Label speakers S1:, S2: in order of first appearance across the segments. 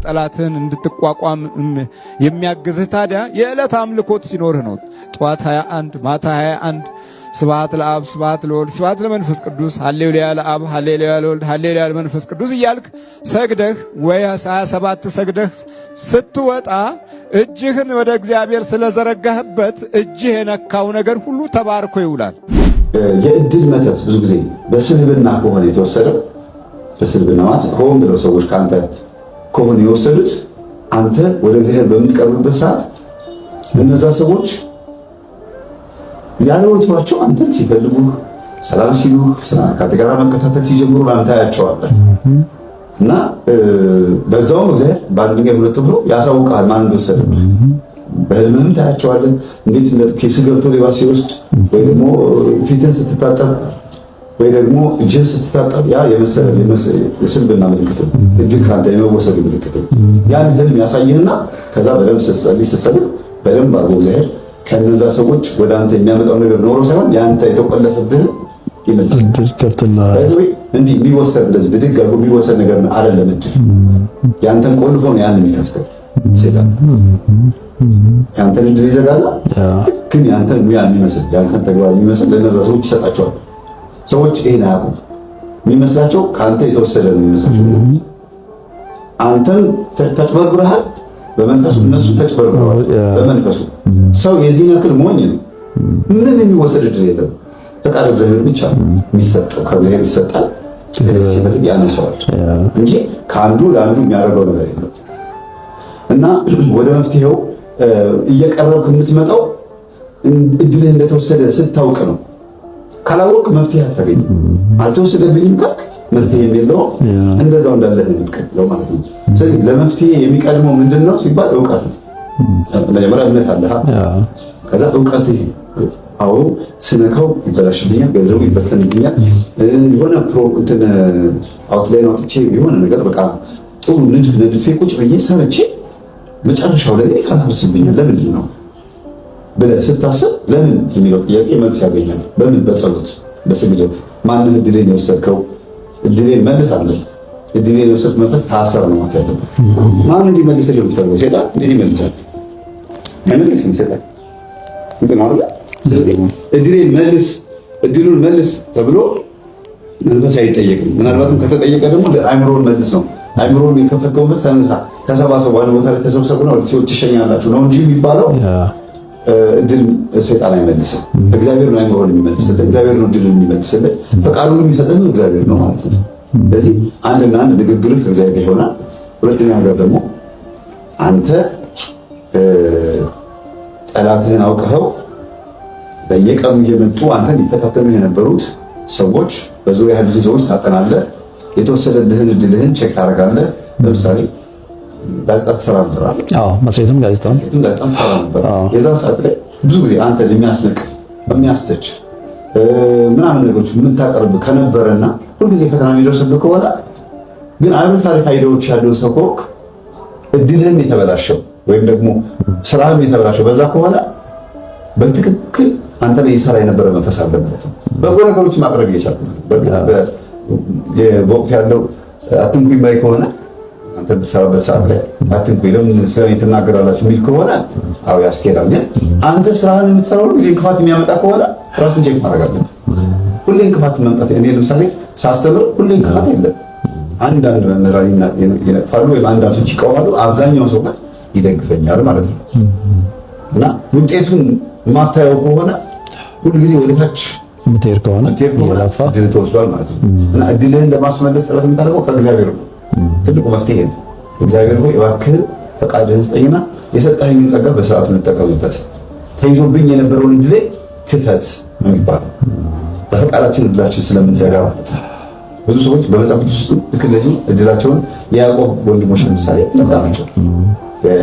S1: ጠላትን እንድትቋቋም የሚያግዝህ ታዲያ የዕለት አምልኮት ሲኖርህ ነው። ጠዋት 21 ማታ 21 ስብሐት ለአብ ስብሐት ለወልድ ስብሐት ለመንፈስ ቅዱስ ሃሌሉያ ለአብ ሃሌሉያ ለወልድ ሃሌሉያ ለመንፈስ ቅዱስ እያልክ ሰግደህ ወይ 27 ሰግደህ ስትወጣ እጅህን ወደ እግዚአብሔር ስለዘረጋህበት እጅህ የነካው ነገር ሁሉ ተባርኮ ይውላል።
S2: የእድል መተት ብዙ ጊዜ በስልብና ከሆነ የተወሰደው በስልብና ማለት ሆን ብለው ሰዎች ከአንተ ከሆነ የወሰዱት አንተ ወደ እግዚአብሔር በምትቀርብበት ሰዓት እነዛ ሰዎች ያለ ወትሯቸው አንተን ሲፈልጉ ሰላም ሲሉ ከአንተ ጋር መከታተል ሲጀምሩ አንተ ያያቸዋለህ እና በዛውም እግዚአብሔር በአንድ ድንጋይ ሁለት ወፍጮ ያሳውቃል ማን እንደወሰደብህ። በህልምህም ታያቸዋለህ። እንዴት ኬስ ገብቶ ሌባ ሲወስድ ወይ ደግሞ ፊትን ስትታጠብ ወይ ደግሞ እጅን ስትታጠብ ያ የስልብና ምልክት ነው። እጅን ካንተ የመወሰድ ምልክት ነው። ያን ህልም ያሳይህና ከዛ በደንብ ስትጸልይ ስትሰግድ በደንብ አድርጎ እግዚአብሔር ከነዛ ሰዎች ወደ አንተ የሚያመጣው ነገር ኖሮ ሳይሆን ያንተ የተቆለፈብህ ይመልሳል። እንዲህ የሚወሰድ እንደዚህ ብድግ አድርጎ የሚወሰድ ነገር አይደለም። እድል ያንተን ቆልፎ ነው ያን የሚከፍተው ሴጣን። ያንተን እድል ይዘጋላ፣ ግን ያንተን የሚመስል ያንተን ተግባር የሚመስል ለነዛ ሰዎች ይሰጣቸዋል። ሰዎች ይሄን አያውቁም። የሚመስላቸው ከአንተ የተወሰደ ነው የሚመስላቸው። አንተን ተጭበርብረሃል በመንፈሱ፣ እነሱ ተጭበርብረዋል በመንፈሱ። ሰው የዚህን ያክል ሞኝ ነው። ምንም የሚወሰድ እድል የለም። ፈቃድ እግዚአብሔር ብቻ የሚሰጠው ከእግዚአብሔር ይሰጣል። እግዚአብሔር ሲፈልግ ያነሳዋል እንጂ ከአንዱ ለአንዱ የሚያደርገው ነገር የለም። እና ወደ መፍትሄው እየቀረብክ የምትመጣው እድልህ እንደተወሰደ ስታውቅ ነው። ካላወቅ መፍትሄ አታገኝም። አልተወሰደብኝም ካልክ መፍትሄ የለውም። እንደዛው እንዳለህ ነው የምትቀጥለው ማለት ነው። ስለዚህ ለመፍትሄ የሚቀድመው ምንድነው ሲባል እውቀት ነው። መጀመሪያ እምነት አለህ፣ ከዛ እውቀት። አዎ ስነካው ይበላሽብኛል፣ ገንዘቡ ይበተንብኛል፣ የሆነ እንትን አውትላይን አውጥቼ የሆነ ነገር በቃ ጥሩ ንድፍ ነድፌ ቁጭ ብዬ ሰርቼ መጨረሻው ላይ ታታርስብኛል ለምንድን ነው ብለህ ስታስብ ለምን የሚለው ጥያቄ መልስ ያገኛል። በምን? በጸሎት በስግደት። ማንህ እድሌን የወሰድከው? እድሌን መልስ አለ። እድሌን የወሰድክ መንፈስ ታሰር ነው ማለት ያለበት። ማን እንዲመልስልህ የምትፈልገው? ሴጣን እንዴት ይመልሳል? አይመልስም ሴጣን። እንትን አለ እድሌን መልስ፣ እድሉን መልስ ተብሎ መንፈስ አይጠየቅም። ምናልባትም ከተጠየቀ ደግሞ አእምሮን መልስ ነው። አእምሮን የከፈትከው መንፈስ ተነሳ፣ ተሰባሰቡ፣ አንድ ቦታ ላይ ተሰብሰቡና ወደ ሲኦል ትሸኛላችሁ ነው እንጂ የሚባለው እድል ሰይጣን አይመልስም። እግዚአብሔር ነው አእምሮን የሚመልስልህ፣ እግዚአብሔር ነው እድልን የሚመልስልህ፣ ፈቃዱን የሚሰጥህ እግዚአብሔር ነው ማለት ነው። ስለዚህ አንድና አንድ ንግግርህ ከእግዚአብሔር ይሆናል። ሁለተኛ ነገር ደግሞ አንተ ጠላትህን አውቀኸው በየቀኑ እየመጡ አንተን ይፈታተኑ የነበሩት ሰዎች በዙሪያ ያሉት ሰዎች ታጠናለህ። የተወሰደብህን እድልህን ቼክ ታደርጋለህ። ለምሳሌ ጋዜጣ ትሰራ ነበር አይደል? አዎ፣ መጽሔትም ጋዜጣም ትሰራ ነበር። የዛን ሰዓት ላይ ብዙ ጊዜ አንተ የሚያስነቅ የሚያስተች ምናምን ነገሮች የምታቀርብ ከነበረና ሁልጊዜ ፈተና የሚደርስብህ ከሆነ ግን አሪፍ አይዲያዎች ያለው ሰው ከሆንክ እድልህም የተበላሸው ወይም ደግሞ ስራህም የተበላሸው በዛ ከሆነ በትክክል አንተ ላይ ይሰራ የነበረ መንፈስ አለ ማለት ነው። በጎ ነገሮች ማቅረብ እየቻልክ በወቅቱ ያለው አትንኩኝ ባይ ከሆነ አንተ በተሰራበት ሰዓት ላይ አትንኩኝ ለምን ስለኔ ትናገራላችሁ የሚል ከሆነ አዎ ያስኬዳል። ግን አንተ ስራህን የምትሰራው ጊዜ እንቅፋት የሚያመጣ ከሆነ ራስን ቼክ ማድረግ አለብህ። ሁሌ እንቅፋት መምጣት እኔ ለምሳሌ ሳስተምር ሁሌ እንቅፋት የለም። አንዳንድ መምህራን ይነቅፋሉ ወይም አንዳንድ ሰዎች ይቃወማሉ። አብዛኛው ሰው ግን ይደግፈኛል ማለት ነው። እና ውጤቱን የማታየው ከሆነ ሁልጊዜ ወደ ታች የምትሄድ ከሆነ እድል ተወስዷል ማለት ነው። እና እድልህን ለማስመለስ ጥረት የምታደርገው ከእግዚአብሔር ነው። ትልቁ መፍትሄ ነው። እግዚአብሔር ሆይ እባክህን ፈቃድህን ስጠኝና የሰጠኸኝን ጸጋ በስርዓቱ እንጠቀምበት፣ ተይዞብኝ የነበረውን እድሌ ክፈት ነው የሚባለው። በፈቃዳችን እድላችን ስለምንዘጋ ማለት ነው። ብዙ ሰዎች በመጽሐፍ ቅዱስ ውስጥ ልክ እንደዚህ እድላቸውን የያዕቆብ ወንድሞች ለምሳሌ ነፃ ናቸው።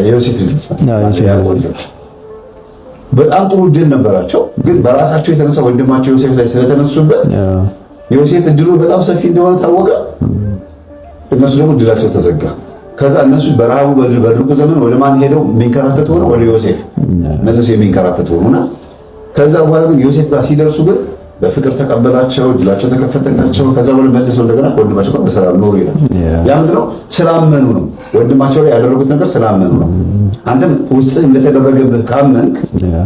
S2: የዮሴፍ ልጆች በጣም ጥሩ እድል ነበራቸው፣ ግን በራሳቸው የተነሳ ወንድማቸው ዮሴፍ ላይ ስለተነሱበት ዮሴፍ እድሉ በጣም ሰፊ እንደሆነ ታወቀ። እነሱ ደግሞ እድላቸው ተዘጋ። ከዛ እነሱ በረሃቡ በድርቁ ዘመን ወደ ማን ሄደው የሚንከራተቱ ሆነ? ወደ ዮሴፍ መልሶ የሚንከራተቱ ሆኑና ከዛ በኋላ ግን ዮሴፍ ጋር ሲደርሱ ግን በፍቅር ተቀበላቸው፣ እጅላቸው ተከፈተላቸው። ከዛ በኋላ መልሰው እንደገና ወንድማቸው ጋር በሰላም ኖሩ ይላል። ያ ምንድነው? ስላመኑ ነው። ወንድማቸው ላይ ያደረጉት ነገር ስላመኑ ነው። አንተም ውስጥ እንደተደረገብህ ካመንክ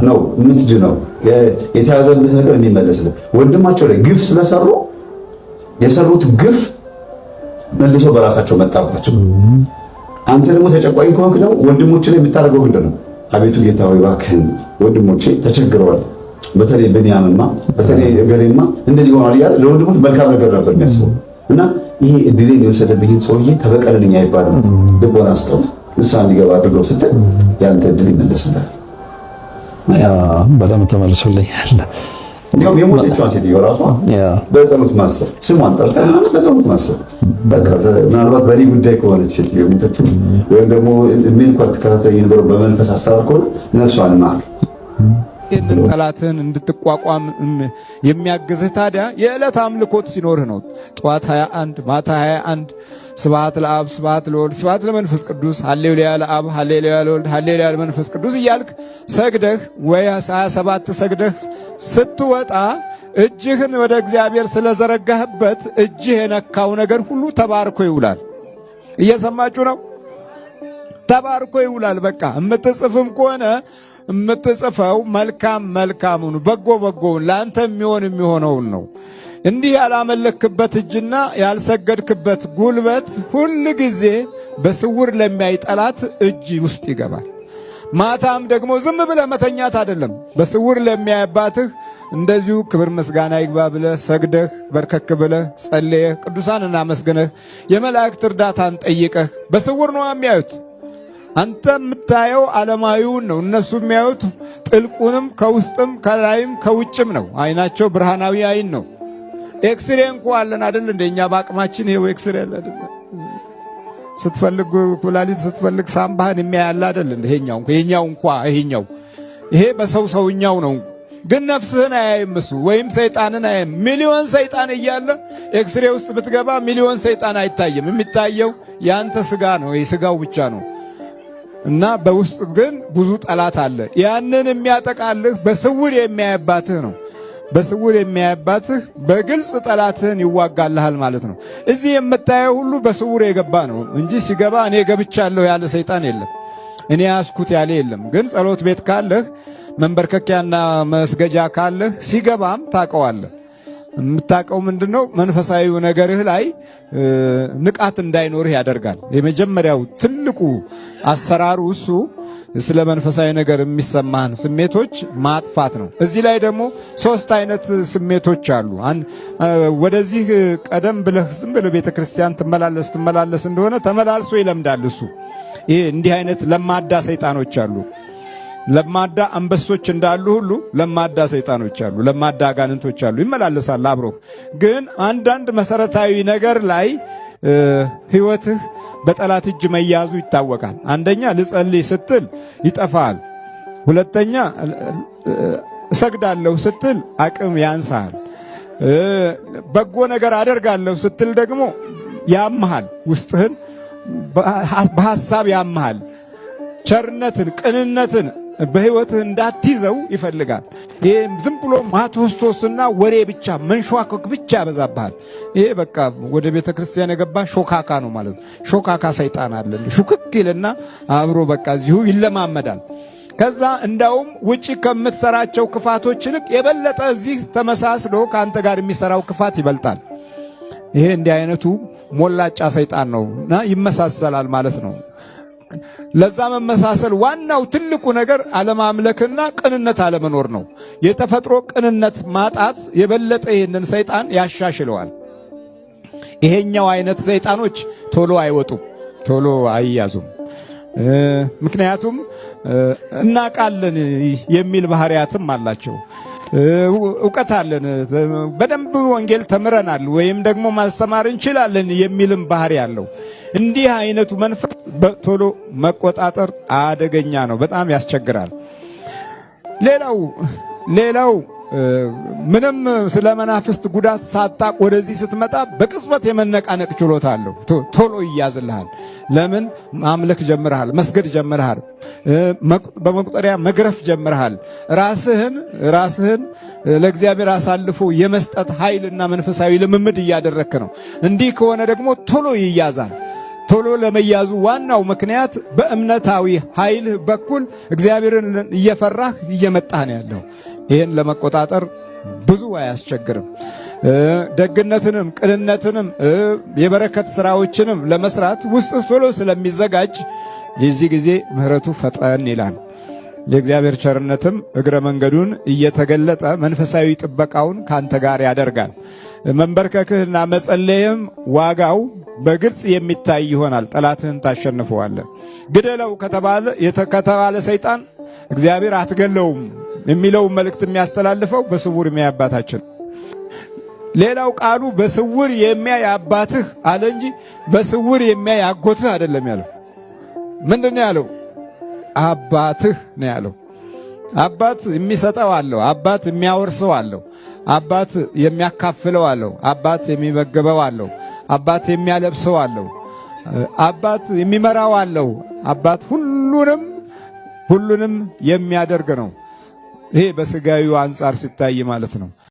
S2: ነው የምትድነው፣ የተያዘብህ ነገር የሚመለስልህ። ወንድማቸው ላይ ግፍ ስለሰሩ የሰሩት ግፍ መልሶ በራሳቸው መጣባቸው። አንተ ደግሞ ተጨቋኝ ከሆንክ ደግሞ ወንድሞች ላይ የምታደርገው ምንድን ነው? አቤቱ ጌታ ሆይ እባክህን ወንድሞቼ ተቸግረዋል፣ በተለይ ብንያምማ በተለይ እገሌማ እንደዚህ ሆኗል እያለ ለወንድሞች መልካም ነገር ነበር የሚያስበው። እና ይሄ እድሌን የወሰደብኝን ሰውዬ ተበቀልልኝ አይባልም። ልቦና ስጠው ንስሐ እንዲገባ አድርገው ስትል ያንተ እድል ይመለስልሃል።
S3: በደምብ ተመልሶልኛል።
S2: እንዲያውም የሞተችዋን ሴትዮ ራሷ በጸሎት ማሰብ ስሟን ጠርተን በጸሎት ማሰብ በቃ ምናልባት በእኔ ጉዳይ ከሆነች ሴትዮ የሞተችው ወይም ደግሞ እድሜን እንኳን ትከታተል የነበረው በመንፈስ አሰራር ከሆነ ነፍሷን ማር
S1: ይህንን ጠላትን እንድትቋቋም የሚያግዝህ ታዲያ የዕለት አምልኮት ሲኖርህ ነው። ጠዋት 21 ማታ 21 ስብሐት ለአብ ስብሐት ለወልድ ስብሐት ለመንፈስ ቅዱስ ሃሌሉያ ለአብ ሃሌሉያ ለወልድ ሃሌሉያ ለመንፈስ ቅዱስ እያልክ ሰግደህ ወይ 27 ሰግደህ ስትወጣ እጅህን ወደ እግዚአብሔር ስለዘረጋህበት እጅህ የነካው ነገር ሁሉ ተባርኮ ይውላል። እየሰማችሁ ነው? ተባርኮ ይውላል። በቃ እምትጽፍም ከሆነ የምትጽፈው መልካም መልካሙን በጎ በጎውን ለአንተ የሚሆነውን ነው። እንዲህ ያላመለክበት እጅና ያልሰገድክበት ጉልበት ሁል ጊዜ በስውር ለሚያይ ጠላት እጅ ውስጥ ይገባል። ማታም ደግሞ ዝም ብለህ መተኛት አይደለም። በስውር ለሚያይባትህ እንደዚሁ ክብር ምስጋና ይግባ ብለህ ሰግደህ በርከክ ብለህ ጸልየህ ቅዱሳንን አመስግነህ የመላእክት እርዳታን ጠይቀህ በስውር ነው የሚያዩት። አንተ የምታየው ዓለማዊውን ነው። እነሱ የሚያዩት ጥልቁንም ከውስጥም ከላይም ከውጭም ነው። አይናቸው ብርሃናዊ አይን ነው። ኤክስሬ እንኳ አለን አይደል? እንደኛ በአቅማችን ይሄው ኤክስሬ አለ አይደል? ስትፈልግ ኩላሊት ስትፈልግ ሳምባህን የሚያያል አይደል? ይሄኛው ይሄ በሰውኛው ነው። ግን ነፍስህን አያይም እሱ፣ ወይም ሰይጣንን አያይም። ሚሊዮን ሰይጣን እያለ ኤክስሬ ውስጥ ብትገባ ሚሊዮን ሰይጣን አይታይም። የሚታየው ያንተ ስጋ ነው፣ ስጋው ብቻ ነው። እና በውስጥ ግን ብዙ ጠላት አለ። ያንን የሚያጠቃልህ በስውር የሚያይባትህ ነው። በስውር የሚያይባትህ በግልጽ ጠላትህን ይዋጋልሃል ማለት ነው። እዚህ የምታየው ሁሉ በስውር የገባ ነው እንጂ ሲገባ እኔ ገብቻለሁ ያለ ሰይጣን የለም፣ እኔ ያስኩት ያለ የለም። ግን ጸሎት ቤት ካለህ መንበርከኪያና መስገጃ ካለህ ሲገባም ታውቀዋለህ። የምታውቀው ምንድነው? መንፈሳዊ ነገርህ ላይ ንቃት እንዳይኖርህ ያደርጋል። የመጀመሪያው ትልቁ አሰራሩ እሱ ስለ መንፈሳዊ ነገር የሚሰማህን ስሜቶች ማጥፋት ነው። እዚህ ላይ ደግሞ 3 አይነት ስሜቶች አሉ። ወደዚህ ቀደም ብለህ ዝም ብለህ ቤተክርስቲያን ትመላለስ እንደሆነ ተመላልሶ ይለምዳል እሱ። ይሄ እንዲህ አይነት ለማዳ ሰይጣኖች አሉ። ለማዳ አንበሶች እንዳሉ ሁሉ ለማዳ ሰይጣኖች አሉ፣ ለማዳ አጋንንቶች አሉ። ይመላለሳል አብሮ። ግን አንዳንድ መሰረታዊ ነገር ላይ ህይወትህ በጠላት እጅ መያዙ ይታወቃል። አንደኛ ልጸልይ ስትል ይጠፋል። ሁለተኛ እሰግዳለሁ ስትል አቅም ያንሳል። በጎ ነገር አደርጋለሁ ስትል ደግሞ ያምሃል፣ ውስጥህን በሐሳብ ያምሃል። ቸርነትን፣ ቅንነትን በህይወትህ እንዳትይዘው ይፈልጋል። ይሄ ዝም ብሎ ማቶስቶስና ወሬ ብቻ መንሸዋከክ ብቻ ያበዛብሃል። ይሄ በቃ ወደ ቤተ ክርስቲያን የገባ ሾካካ ነው ማለት ነው። ሾካካ ሰይጣን አለ። ሹክክ ይልና አብሮ በቃ እዚሁ ይለማመዳል። ከዛ እንዳውም ውጪ ከምትሰራቸው ክፋቶች ይልቅ የበለጠ እዚህ ተመሳስሎ ከአንተ ጋር የሚሰራው ክፋት ይበልጣል። ይሄ እንዲህ አይነቱ ሞላጫ ሰይጣን ነውና ይመሳሰላል ማለት ነው። ለዛ መመሳሰል ዋናው ትልቁ ነገር አለማምለክና ቅንነት አለመኖር ነው። የተፈጥሮ ቅንነት ማጣት የበለጠ ይህንን ሰይጣን ያሻሽለዋል። ይሄኛው አይነት ሰይጣኖች ቶሎ አይወጡም፣ ቶሎ አይያዙም። ምክንያቱም እናቃለን የሚል ባህሪያትም አላቸው። እውቀት አለን፣ በደንብ ወንጌል ተምረናል ወይም ደግሞ ማስተማር እንችላለን የሚልም ባህሪ አለው። እንዲህ አይነቱ መንፈስ ቶሎ መቆጣጠር አደገኛ ነው፣ በጣም ያስቸግራል። ሌላው ምንም ስለ መናፍስት ጉዳት ሳታቅ ወደዚህ ስትመጣ በቅጽበት የመነቃነቅ ችሎታ አለው። ቶሎ ይያዝልሃል። ለምን? ማምለክ ጀምረሃል፣ መስገድ ጀምረሃል። በመቁጠሪያ መግረፍ ጀምረሃል። ራስህን ለእግዚአብሔር አሳልፎ የመስጠት ኃይልና መንፈሳዊ ልምምድ እያደረክ ነው። እንዲህ ከሆነ ደግሞ ቶሎ ይያዛል። ቶሎ ለመያዙ ዋናው ምክንያት በእምነታዊ ኃይል በኩል እግዚአብሔርን እየፈራህ እየመጣህ ነው ያለው። ይህን ለመቆጣጠር ብዙ አያስቸግርም። ደግነትንም ቅንነትንም የበረከት ስራዎችንም ለመስራት ውስጥ ቶሎ ስለሚዘጋጅ የዚህ ጊዜ ምሕረቱ ፈጠን ይላል። የእግዚአብሔር ቸርነትም እግረ መንገዱን እየተገለጠ መንፈሳዊ ጥበቃውን ካንተ ጋር ያደርጋል። መንበርከክህና መጸለይም ዋጋው በግልጽ የሚታይ ይሆናል። ጠላትህን ታሸንፈዋለህ። ግደለው ከተባለ ሰይጣን እግዚአብሔር አትገለውም የሚለው መልእክት የሚያስተላልፈው በስውር የሚያይ አባታችን። ሌላው ቃሉ በስውር የሚያይ አባትህ አለ እንጂ በስውር የሚያይ አጎትህ አይደለም ያለው። ምንድነው ያለው? አባትህ ነው ያለው። አባት የሚሰጠው አለው። አባት የሚያወርሰው አለው። አባት የሚያካፍለው አለው። አባት የሚመገበው አለው። አባት የሚያለብሰው አለው። አባት የሚመራው አለው። አባት ሁሉንም የሚያደርግ ነው። ይሄ በስጋዊው አንጻር ሲታይ ማለት ነው።